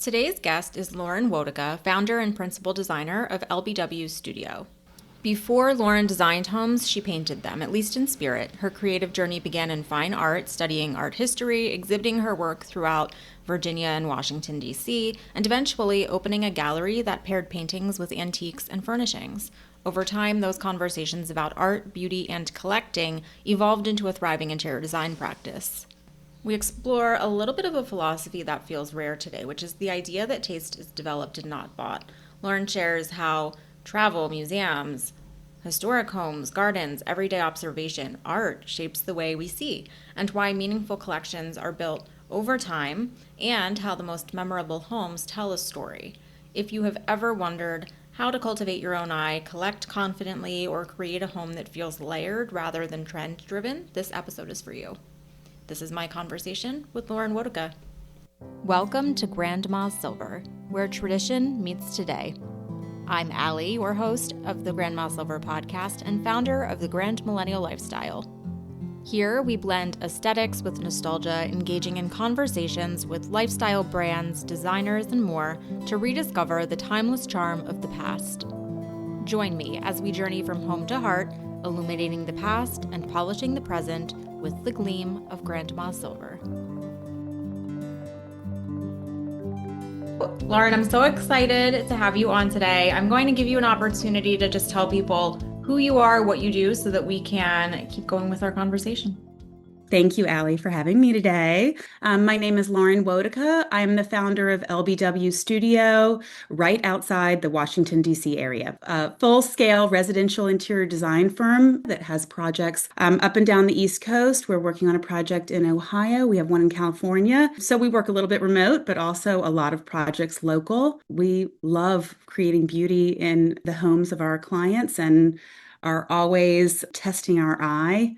Today's guest is Lauren Wodicka, founder and principal designer of LBW Studio. Before Lauren designed homes, she painted them, at least in spirit. Her creative journey began in fine art, studying art history, exhibiting her work throughout Virginia and Washington, D.C., and eventually opening a gallery that paired paintings with antiques and furnishings. Over time, those conversations about art, beauty, and collecting evolved into a thriving interior design practice. We explore a little bit of a philosophy that feels rare today, which is the idea that taste is developed and not bought. Lauren shares how travel, museums, historic homes, gardens, everyday observation, art shapes the way we see, and why meaningful collections are built over time, and how the most memorable homes tell a story. If you have ever wondered how to cultivate your own eye, collect confidently, or create a home that feels layered rather than trend-driven, this episode is for you. This is my conversation with Lauren Wodicka. Welcome to Grandma Silver, where tradition meets today. I'm Allie, your host of the Grandma Silver podcast and founder of the Grand Millennial Lifestyle. Here, we blend aesthetics with nostalgia, engaging in conversations with lifestyle brands, designers, and more to rediscover the timeless charm of the past. Join me as we journey from home to heart, illuminating the past and polishing the present with the gleam of Grandma Silver. Lauren, I'm so excited to have you on today. I'm going to give you an opportunity to just tell people who you are, what you do, so that we can keep going with our conversation. Thank you, Allie, for having me today. My name is Lauren Wodicka. I'm the founder of LBW Studio, right outside the Washington, D.C. area. A full-scale residential interior design firm that has projects up and down the East Coast. We're working on a project in Ohio. We have one in California. So we work a little bit remote, but also a lot of projects local. We love creating beauty in the homes of our clients and are always testing our eye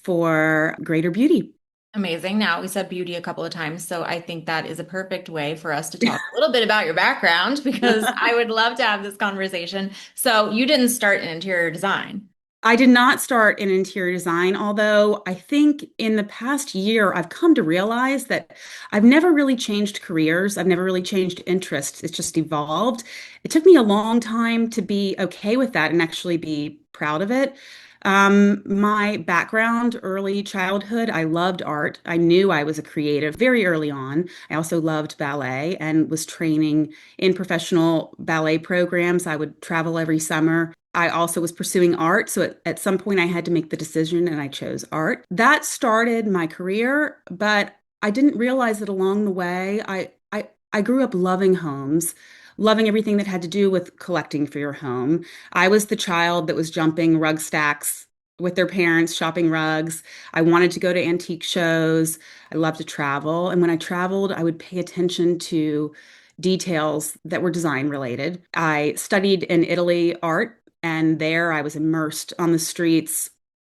for greater beauty. Amazing. Now, we said beauty a couple of times, so I think that is a perfect way for us to talk a little bit about your background, because I would love to have this conversation. So you didn't start in interior design. I did not start in interior design, although I think in the past year, I've come to realize that I've never really changed careers. I've never really changed interests. It's just evolved. It took me a long time to be okay with that and actually be proud of it. My background, early childhood, I loved art. I knew I was a creative very early on. I also loved ballet and was training in professional ballet programs. I would travel every summer. I also was pursuing art. So at some point, I had to make the decision and I chose art. That started my career, but I didn't realize that along the way, I grew up loving homes, loving everything that had to do with collecting for your home. I was the child that was jumping rug stacks with their parents, shopping rugs. I wanted to go to antique shows. I loved to travel. And when I traveled, I would pay attention to details that were design related. I studied in Italy art, and there I was immersed on the streets.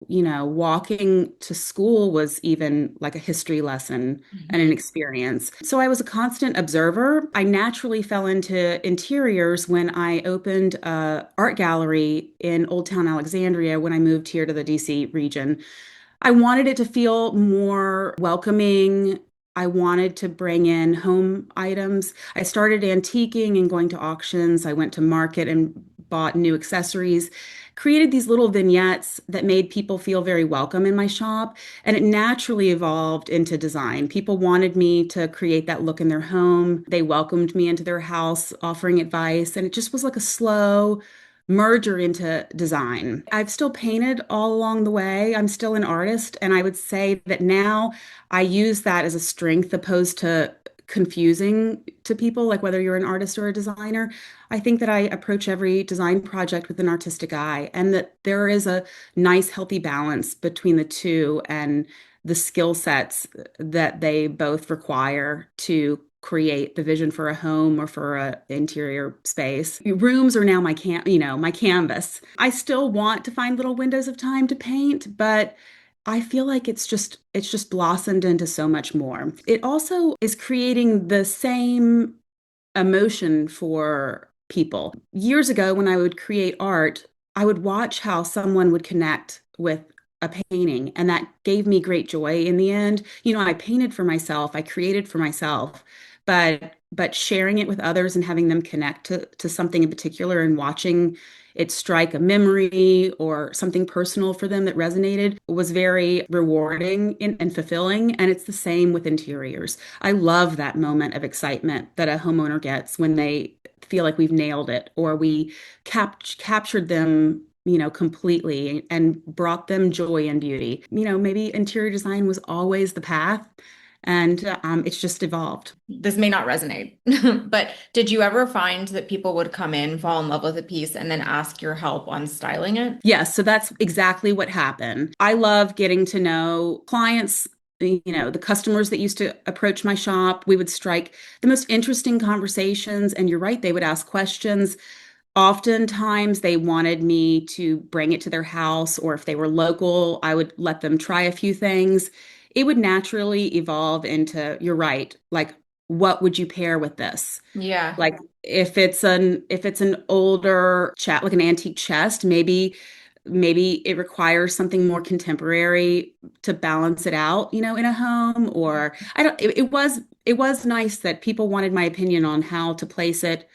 Walking to school was even like a history lesson and an experience. So I was a constant observer. I naturally fell into interiors when I opened a art gallery in Old Town Alexandria when I moved here to the DC region. I wanted it to feel more welcoming. I wanted to bring in home items. I started antiquing and going to auctions. I went to market and bought new accessories, created these little vignettes that made people feel very welcome in my shop. And it naturally evolved into design. People wanted me to create that look in their home. They welcomed me into their house, offering advice. And it just was like a slow merger into design. I've still painted all along the way. I'm still an artist. And I would say that now I use that as a strength opposed to confusing to people, like whether you're an artist or a designer. I think that I approach every design project with an artistic eye, and that there is a nice, healthy balance between the two and the skill sets that they both require to create the vision for a home or for an interior space. Rooms are now my canvas. I still want to find little windows of time to paint, but I feel like it's just blossomed into so much more. It also is creating the same emotion for people. Years ago, when I would create art, I would watch how someone would connect with a painting, and that gave me great joy in the end. I painted for myself, I created for myself, but sharing it with others and having them connect to something in particular and watching it strike a memory or something personal for them that resonated was very rewarding and fulfilling. And it's the same with interiors. I love that moment of excitement that a homeowner gets when they feel like we've nailed it or we captured them, completely and brought them joy and beauty. Maybe interior design was always the path, and it's just evolved. This may not resonate, but did you ever find that people would come in, fall in love with a piece, and then ask your help on styling it? Yes, so that's exactly what happened. I love getting to know clients, the customers that used to approach my shop. We would strike the most interesting conversations, and you're right, they would ask questions. Oftentimes, they wanted me to bring it to their house, or if they were local, I would let them try a few things. It would naturally evolve into, you're right, like, what would you pair with this? Yeah. Like, if it's an older chat, like an antique chest, maybe it requires something more contemporary to balance it out, in a home. Or I don't. It was nice that people wanted my opinion on how to place it,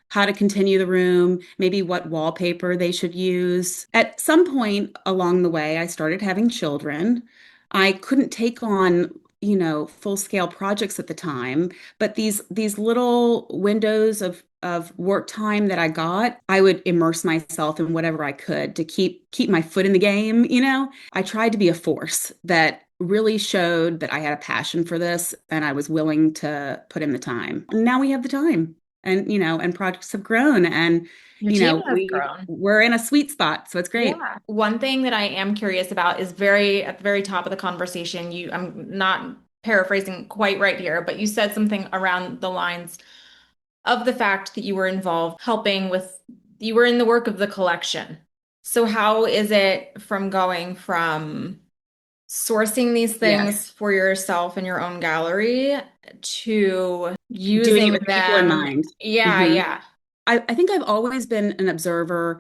how to continue the room, maybe what wallpaper they should use. At some point along the way, I started having children. I couldn't take on, full-scale projects at the time, but these little windows of work time that I got, I would immerse myself in whatever I could to keep my foot in the game. I tried to be a force that really showed that I had a passion for this and I was willing to put in the time. Now we have the time, and projects have grown, and Your team has we grown. we're in a sweet spot, so it's great. Yeah. One thing that I am curious about is very at the very top of the conversation, I'm not paraphrasing quite right here, but you said something around the lines of the fact that you were involved helping with, you were in the work of the collection. So how is it from going from sourcing these things Yes. for yourself in your own gallery to Doing it using with people in them? mind. Yeah, Hmm. yeah. I think I've always been an observer,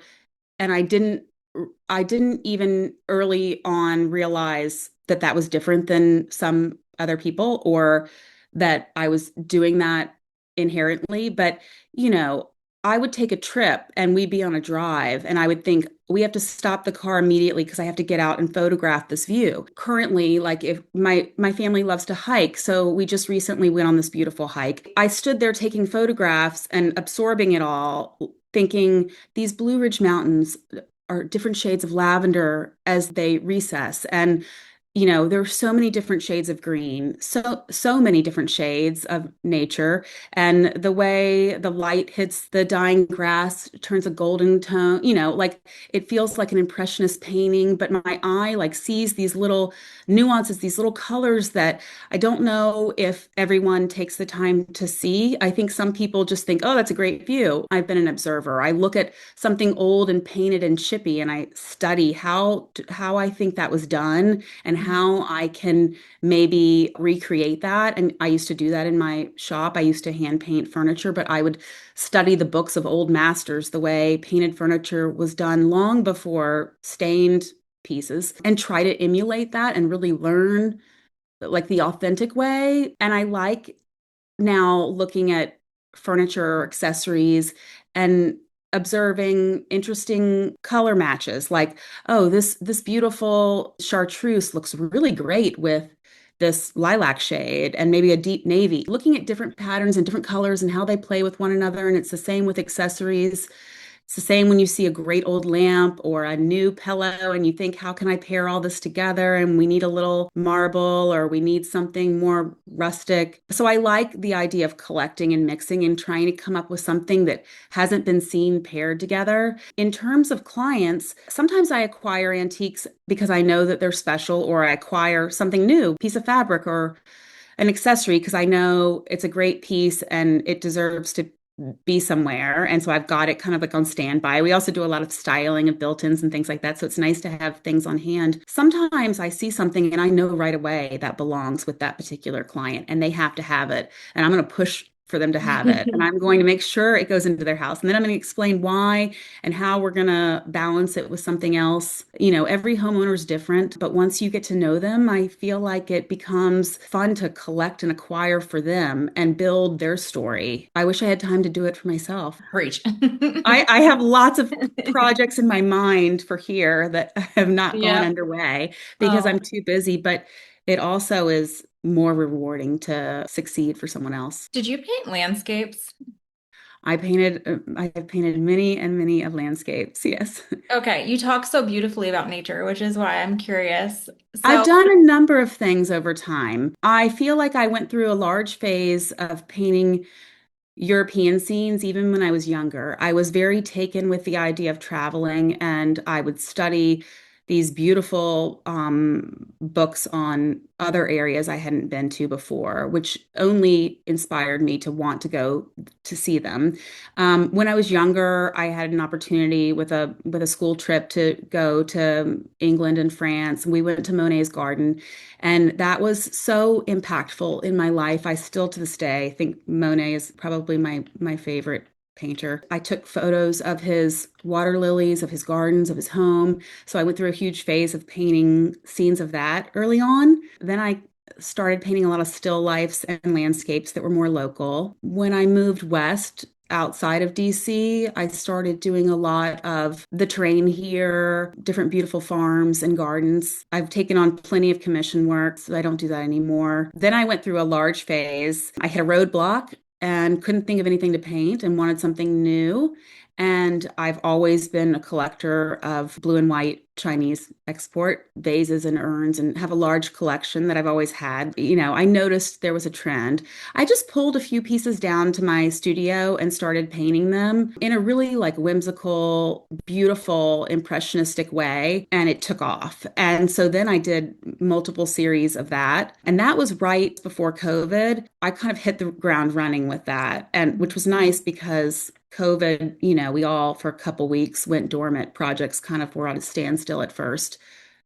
and I didn't even early on realize that that was different than some other people, or that I was doing that inherently. But, you know, I would take a trip and we'd be on a drive, and I would think we have to stop the car immediately because I have to get out and photograph this view. Currently, like, if my family loves to hike, so we just recently went on this beautiful hike. I stood there taking photographs and absorbing it all, thinking these Blue Ridge Mountains are different shades of lavender as they recess. And, there are so many different shades of green, so many different shades of nature. And the way the light hits the dying grass turns a golden tone, like it feels like an impressionist painting, but my eye like sees these little nuances, these little colors that I don't know if everyone takes the time to see. I think some people just think, oh, that's a great view. I've been an observer. I look at something old and painted and chippy, and I study how I think that was done and how I can maybe recreate that. And I used to do that in my shop. I used to hand paint furniture, but I would study the books of old masters, the way painted furniture was done long before stained pieces, and try to emulate that and really learn like the authentic way. And I like now looking at furniture or accessories and observing interesting color matches, like, oh, this beautiful chartreuse looks really great with this lilac shade and maybe a deep navy. Looking at different patterns and different colors and how they play with one another. And it's the same with accessories. It's the same when you see a great old lamp or a new pillow and you think, how can I pair all this together? And we need a little marble or we need something more rustic. So I like the idea of collecting and mixing and trying to come up with something that hasn't been seen paired together. In terms of clients, sometimes I acquire antiques because I know that they're special, or I acquire something new, piece of fabric or an accessory because I know it's a great piece and it deserves to be somewhere. And so I've got it kind of like on standby. We also do a lot of styling of built-ins and things like that. So it's nice to have things on hand. Sometimes I see something and I know right away that belongs with that particular client and they have to have it. And I'm going to push for them to have it. And I'm going to make sure it goes into their house. And then I'm going to explain why and how we're going to balance it with something else. You know, every homeowner is different, but once you get to know them, I feel like it becomes fun to collect and acquire for them and build their story. I wish I had time to do it for myself. Preach. I have lots of projects in my mind for here that have not gone Yep. underway because I'm Oh, too busy, but it also is more rewarding to succeed for someone else. did you paint landscapes? I have painted many and many of landscapes, yes. Okay, you talk so beautifully about nature, which is why I'm curious. I've So, done a number of things over time. I feel like I went through a large phase of painting European scenes, even when I was younger. I was very taken with the idea of traveling, and I would study these beautiful books on other areas I hadn't been to before, which only inspired me to want to go to see them. When I was younger, I had an opportunity with a school trip to go to England and France. We went to Monet's garden, and that was so impactful in my life. I still to this day think Monet is probably my favorite painter. I took photos of his water lilies, of his gardens, of his home. So I went through a huge phase of painting scenes of that early on. Then I started painting a lot of still lifes and landscapes that were more local. When I moved west, outside of DC, I started doing a lot of the terrain here, different beautiful farms and gardens. I've taken on plenty of commission work, so I don't do that anymore. Then I went through a large phase. I hit a roadblock and couldn't think of anything to paint and wanted something new. And I've always been a collector of blue and white Chinese export vases and urns and have a large collection that I've always had. You know, I noticed there was a trend. I just pulled a few pieces down to my studio and started painting them in a really like whimsical, beautiful, impressionistic way, and it took off. And so then I did multiple series of that, and that was right before COVID. I kind of hit the ground running with that, and which was nice because COVID, you know, we all for a couple weeks went dormant. Projects kind of were on a standstill at first.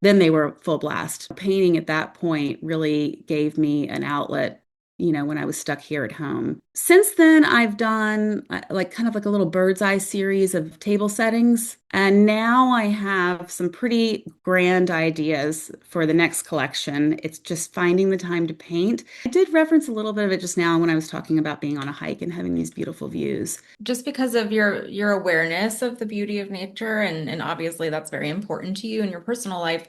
Then they were full blast. Painting at that point really gave me an outlet, you know, when I was stuck here at home. Since then, I've done like kind of like a little bird's eye series of table settings. And now I have some pretty grand ideas for the next collection. It's just finding the time to paint. I did reference a little bit of it just now when I was talking about being on a hike and having these beautiful views. just because of your awareness of the beauty of nature, and obviously that's very important to you in your personal life,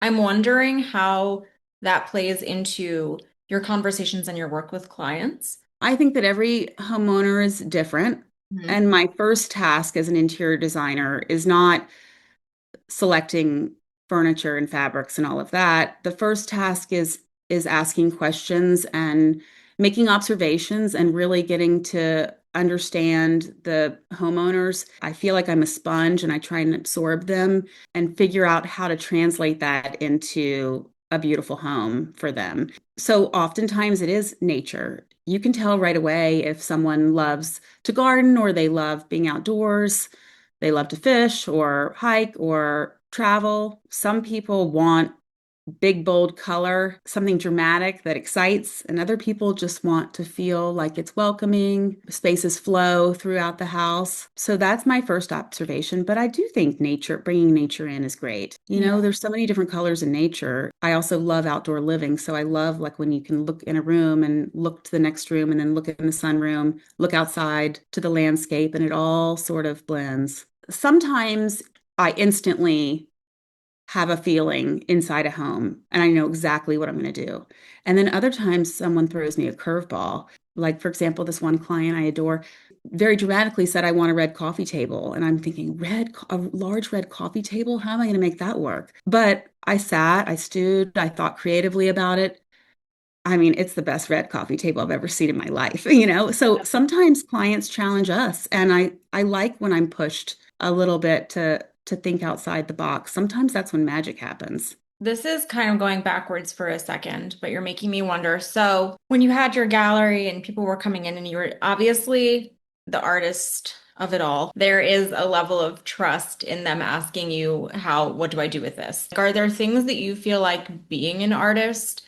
I'm wondering how that plays into your conversations and your work with clients. I think that every homeowner is different. Mhm. And my first task as an interior designer is not selecting furniture and fabrics and all of that. The first task is asking questions and making observations and really getting to understand the homeowners. I feel like I'm a sponge and I try and absorb them and figure out how to translate that into a beautiful home for them. So oftentimes it is nature. You can tell right away if someone loves to garden or they love being outdoors, they love to fish or hike or travel. Some people want big, bold color, something dramatic that excites, and other people just want to feel like it's welcoming, spaces flow throughout the house. So that's my first observation. But I do think nature, bringing nature in is great. You know, Yeah. there's so many different colors in nature. I also love outdoor living. So I love like when you can look in a room and look to the next room and then look in the sunroom, look outside to the landscape, and it all sort of blends. Sometimes I instantly have a feeling inside a home and I know exactly what I'm going to do. And then other times someone throws me a curveball. Like, for example, this one client I adore very dramatically said, I want a red coffee table. And I'm thinking, a large red coffee table? How am I going to make that work? But I sat, I stewed, I thought creatively about it. I mean, it's the best red coffee table I've ever seen in my life, you know? So sometimes clients challenge us, and I like when I'm pushed a little bit to think outside the box. Sometimes that's when magic happens. This is kind of going backwards for a second, but you're making me wonder. So, when you had your gallery and people were coming in and you were obviously the artist of it all, there is a level of trust in them asking you, what do I do with this? Like, are there things that you feel like being an artist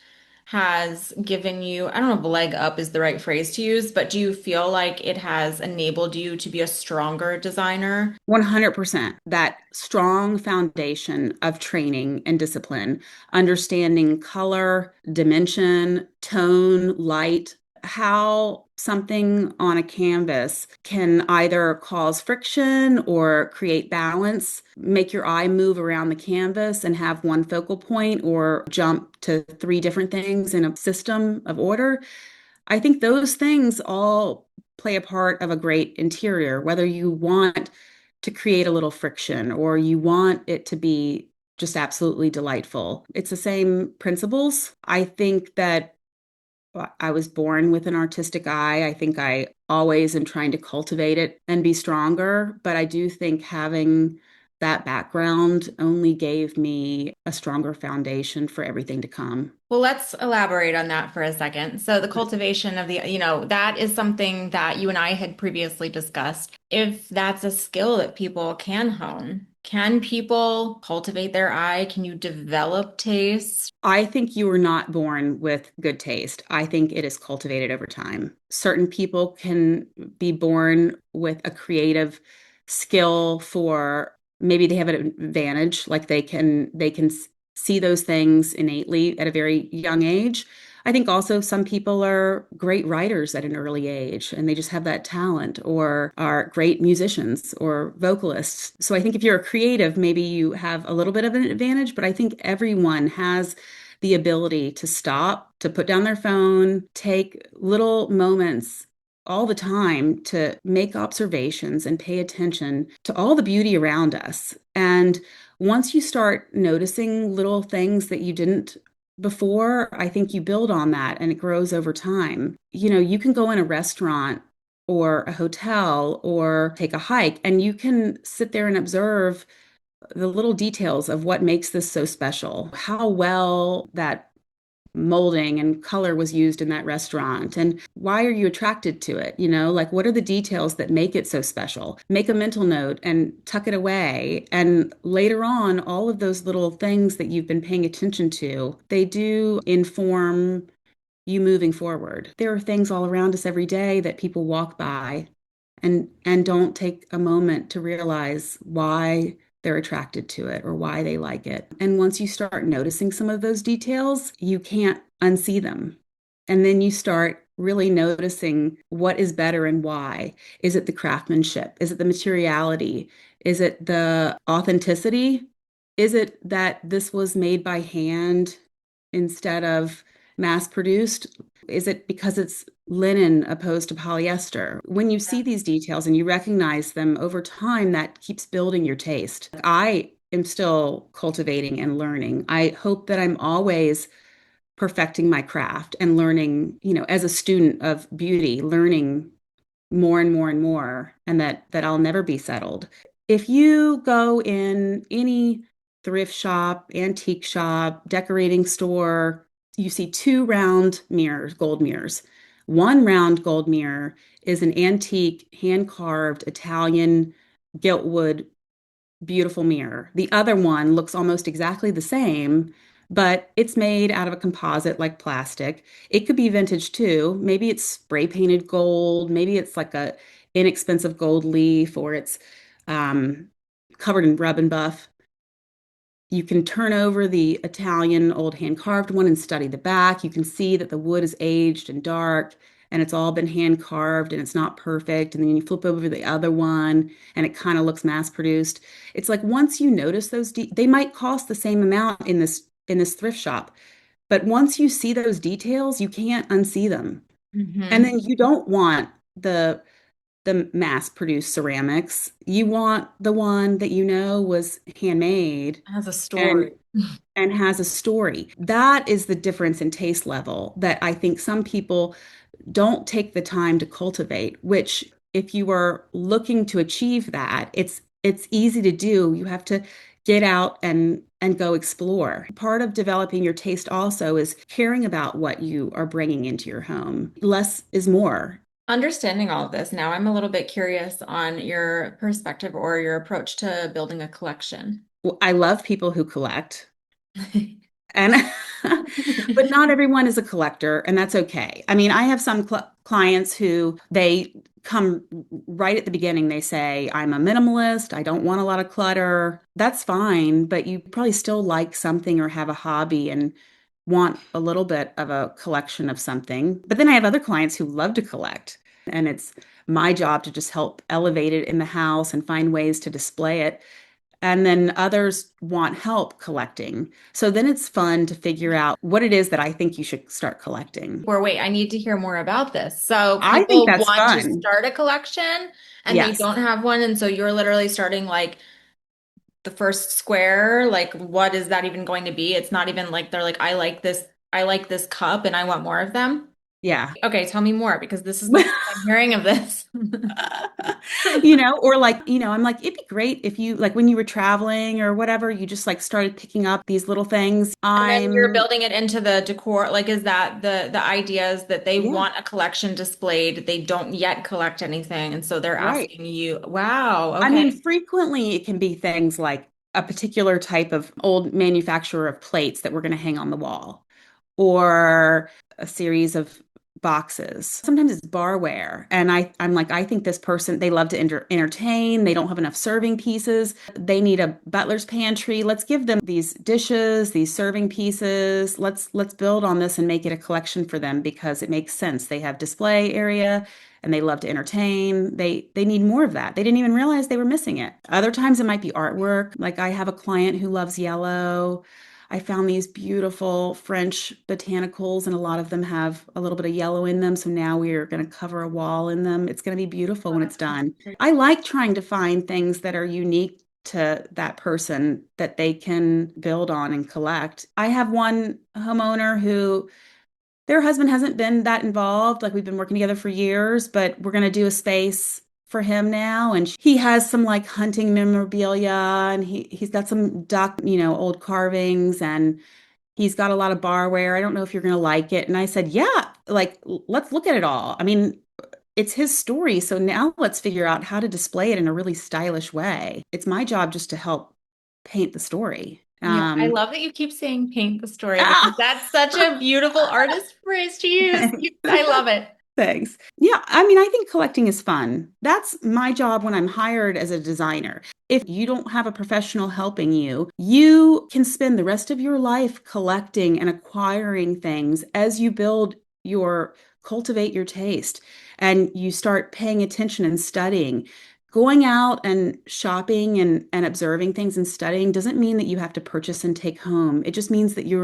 has given you, I don't know if leg up is the right phrase to use, but do you feel like it has enabled you to be a stronger designer? 100%. That strong foundation of training and discipline, understanding color, dimension, tone, light, how something on a canvas can either cause friction or create balance, make your eye move around the canvas and have one focal point, or jump to three different things in a system of order. I think those things all play a part of a great interior, whether you want to create a little friction or you want it to be just absolutely delightful. It's the same principles. I think that I was born with an artistic eye. I think I always am trying to cultivate it and be stronger, but I do think having that background only gave me a stronger foundation for everything to come. Well, let's elaborate on that for a second. So, the cultivation of that is something that you and I had previously discussed. If that's a skill that people can hone, can people cultivate their eye? Can you develop taste? I think you were not born with good taste. I think it is cultivated over time. Certain people can be born with a creative skill for maybe they have an advantage, like they can see those things innately at a very young age. I think also some people are great writers at an early age and they just have that talent, or are great musicians or vocalists. So I think if you're a creative, maybe you have a little bit of an advantage, but I think everyone has the ability to stop, to put down their phone, take little moments all the time to make observations and pay attention to all the beauty around us. And once you start noticing little things that you didn't before, I think you build on that and it grows over time. You can go in a restaurant or a hotel or take a hike and you can sit there and observe the little details of what makes this so special, how well that molding and color was used in that restaurant, and why are you attracted to it? Like what are the details that make it so special? Make a mental note and tuck it away. And later on, all of those little things that you've been paying attention to, they do inform you moving forward. There are things all around us every day that people walk by and don't take a moment to realize why they're attracted to it or why they like it. And once you start noticing some of those details, you can't unsee them. And then you start really noticing what is better and why. Is it the craftsmanship? Is it the materiality? Is it the authenticity? Is it that this was made by hand instead of mass produced? Is it because it's linen opposed to polyester? When you see these details and you recognize them over time, that keeps building your taste. I am still cultivating and learning. I hope that I'm always perfecting my craft and learning, as a student of beauty, learning more and more and more, and that I'll never be settled. If you go in any thrift shop, antique shop, decorating store, you see two round mirrors, gold mirrors. One round gold mirror is an antique, hand-carved Italian giltwood beautiful mirror. The other one looks almost exactly the same, but it's made out of a composite like plastic. It could be vintage too. Maybe it's spray painted gold. Maybe it's like a inexpensive gold leaf, or it's um, covered in rub and buff. You can turn over the Italian old hand carved one and study the back. You can see that the wood is aged and dark and it's all been hand carved and it's not perfect. And then you flip over the other one and it kind of looks mass produced. It's like once you notice those, they might cost the same amount in this thrift shop, but once you see those details, you can't unsee them. And Hmm. then you don't want the mass produced ceramics. You want the one that was handmade It has a and story. and has a story. That is the difference in taste level that I think some people don't take the time to cultivate, which if you are looking to achieve that, it's easy to do. You have to get out and go explore. Part of developing your taste also is caring about what you are bringing into your home. Less is more. Understanding all of this, now I'm a little bit curious on your perspective or your approach to building a collection. I love people who collect. And but not everyone is a collector, and that's okay. I mean, I have some clients who they come right at the beginning. They say, I'm a minimalist. I don't want a lot of clutter. That's fine, but you probably still like something or have a hobby and want a little bit of a collection of something. But then I have other clients who love to collect, and it's my job to just help elevate it in the house and find ways to display it. And then others want help collecting. So then it's fun to figure out what it is that I think you should start collecting. Or wait, I need to hear more about this. So I think people that's want to fun. start a collection and they Yes. don't have one, and so you're literally starting like the first square. Like, what is that even going to be? It's not even like they're like, I like this cup and I want more of them. Yeah. Okay, tell me more because this is the first I'm hearing of this. Or like, I'm like, it'd be great if you, like, when you were traveling or whatever, you just like started picking up these little things. And then you're building it into the decor. Like, is that the idea is that they Yeah, want a collection displayed. They don't yet collect anything. And so they're right. asking you, wow, I okay. mean, frequently it can be things like a particular type of old manufacturer of plates that we're going to hang on the wall, or a series of boxes. Sometimes it's barware. And I'm like, I think this person, they love to entertain. They don't have enough serving pieces. They need a butler's pantry. Let's give them these dishes, these serving pieces. Let's build on this and make it a collection for them because it makes sense. They have display area and they love to entertain. They need more of that. They didn't even realize they were missing it. Other times it might be artwork. Like I have a client who loves yellow. I found these beautiful French botanicals, and a lot of them have a little bit of yellow in them. So now we are going to cover a wall in them. It's going to be beautiful when it's done. I like trying to find things that are unique to that person that they can build on and collect. I have one homeowner who their husband hasn't been that involved. Like we've been working together for years, but we're going to do a space for him now. And he has some like hunting memorabilia and he's got some duck, old carvings and he's got a lot of barware. I don't know if you're going to like it. And I said, yeah, like let's look at it all. I mean, it's his story. So now let's figure out how to display it in a really stylish way. It's my job just to help paint the story. I love that you keep saying paint the story because Ah! that's such a beautiful artist phrase to use. I love it. Thanks. Yeah, I mean, I think collecting is fun. That's my job when I'm hired as a designer. If you don't have a professional helping you, you can spend the rest of your life collecting and acquiring things as you cultivate your taste and you start paying attention and studying. Going out and shopping and observing things and studying doesn't mean that you have to purchase and take home. It just means that you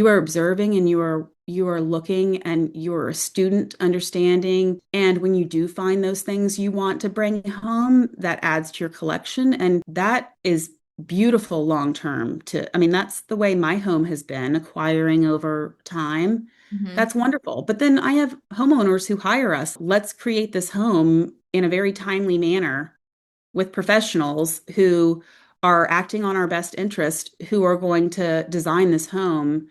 are observing and you are looking and you're a student understanding. And when you do find those things you want to bring home, that adds to your collection. And that is beautiful long term I mean, that's the way my home has been acquiring over time. Mhm. That's wonderful. But then I have homeowners who hire us. Let's create this home in a very timely manner with professionals who are acting on our best interest, who are going to design this home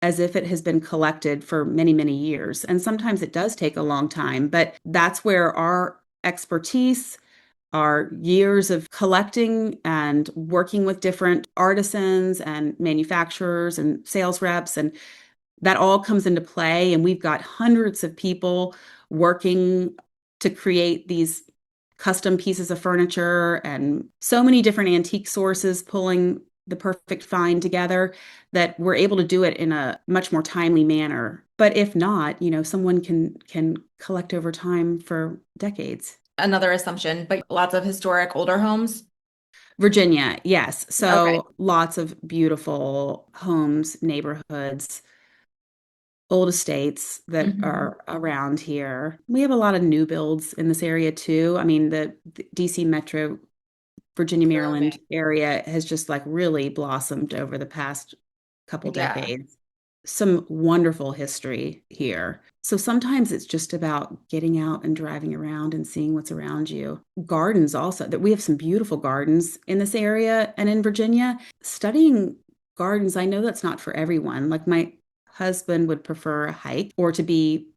as if it has been collected for many, many years. And sometimes it does take a long time, but that's where our expertise, our years of collecting and working with different artisans and manufacturers and sales reps, and that all comes into play. And we've got hundreds of people working to create these custom pieces of furniture and so many different antique sources pulling the perfect find together that we're able to do it in a much more timely manner. But if not, someone can collect over time for decades. Another assumption, but lots of historic older homes. Virginia, yes. Okay. So lots of beautiful homes, neighborhoods, old estates that Mhm. are around here. We have a lot of new builds in this area too. I mean, the DC Metro Virginia, Maryland Booming. area has just like really blossomed over the past couple Yeah. decades. Some wonderful history here. So sometimes it's just about getting out and driving around and seeing what's around you. Gardens also, that we have some beautiful gardens in this area and in Virginia. Studying gardens, I know that's not for everyone. Like my husband would prefer a hike or to be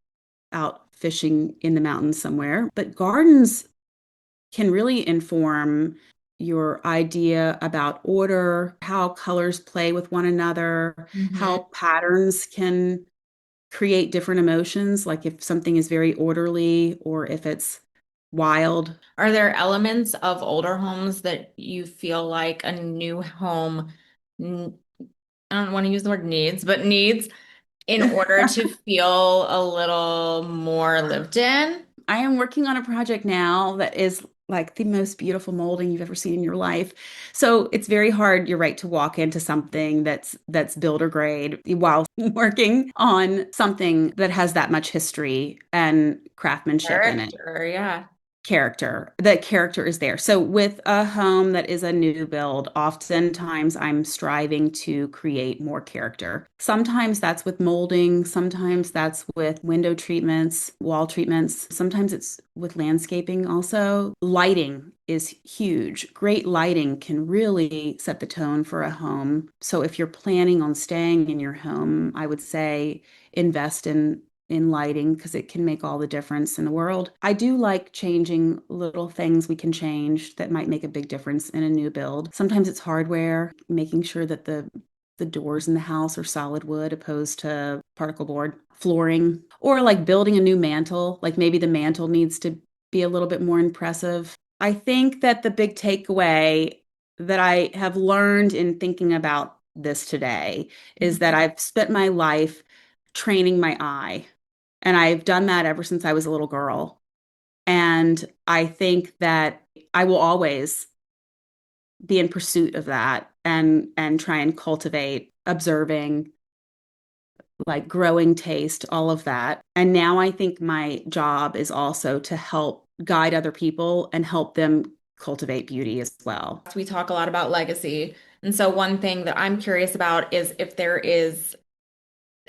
out fishing in the mountains somewhere, but gardens can really inform your idea about order, how colors play with one another, Mhm. how patterns can create different emotions, like if something is very orderly or if it's wild. Are there elements of older homes that you feel like a new home, I don't want to use the word needs, but needs in order to feel a little more lived in? I am working on a project now that is like the most beautiful molding you've ever seen in your life. So it's very hard, you're right, to walk into something that's builder grade while working on something that has that much history and craftsmanship in it. Character, yeah. Character. The character is there. So with a home that is a new build, oftentimes I'm striving to create more character. Sometimes that's with molding, sometimes that's with window treatments, wall treatments, sometimes it's with landscaping also. Lighting is huge. Great lighting can really set the tone for a home. So if you're planning on staying in your home, I would say invest in lighting because it can make all the difference in the world. I do like changing little things we can change that might make a big difference in a new build. Sometimes it's hardware, making sure that the doors in the house are solid wood opposed to particle board, flooring, or like building a new mantle. Like maybe the mantle needs to be a little bit more impressive. I think that the big takeaway that I have learned in thinking about this today is that I've spent my life training my eye. And I've done that ever since I was a little girl. And I think that I will always be in pursuit of that and try and cultivate observing, like growing taste, all of that. And now I think my job is also to help guide other people and help them cultivate beauty as well. We talk a lot about legacy. And so one thing that I'm curious about is if there is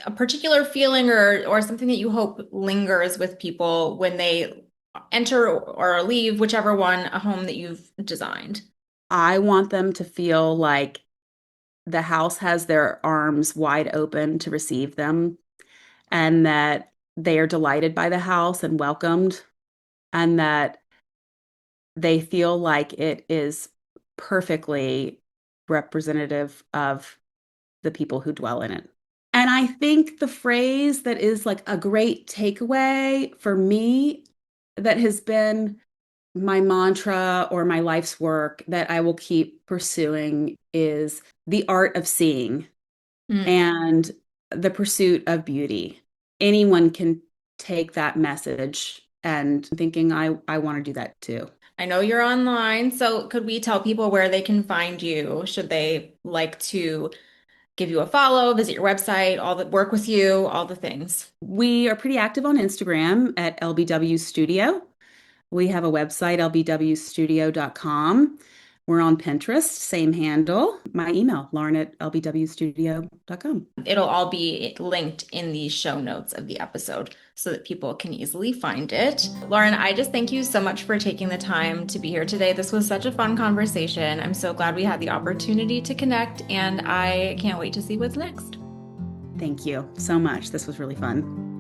a particular feeling or something that you hope lingers with people when they enter or leave, whichever one, a home that you've designed. I want them to feel like the house has their arms wide open to receive them and that they are delighted by the house and welcomed, and that they feel like it is perfectly representative of the people who dwell in it. And I think the phrase that is like a great takeaway for me that has been my mantra or my life's work that I will keep pursuing is the art of seeing Mm. and the pursuit of beauty. Anyone can take that message and thinking, I want to do that too. I know you're online, so could we tell people where they can find you? Should they like to give you a follow, visit your website, all the work with you, all the things? We are pretty active on Instagram at LBW Studio. We have a website, lbwstudio.com. We're on Pinterest, same handle. My email, Lauren at lbwstudio.com. It'll all be linked in the show notes of the episode so that people can easily find it. Lauren, I just thank you so much for taking the time to be here today. This was such a fun conversation. I'm so glad we had the opportunity to connect, and I can't wait to see what's next. Thank you so much. This was really fun.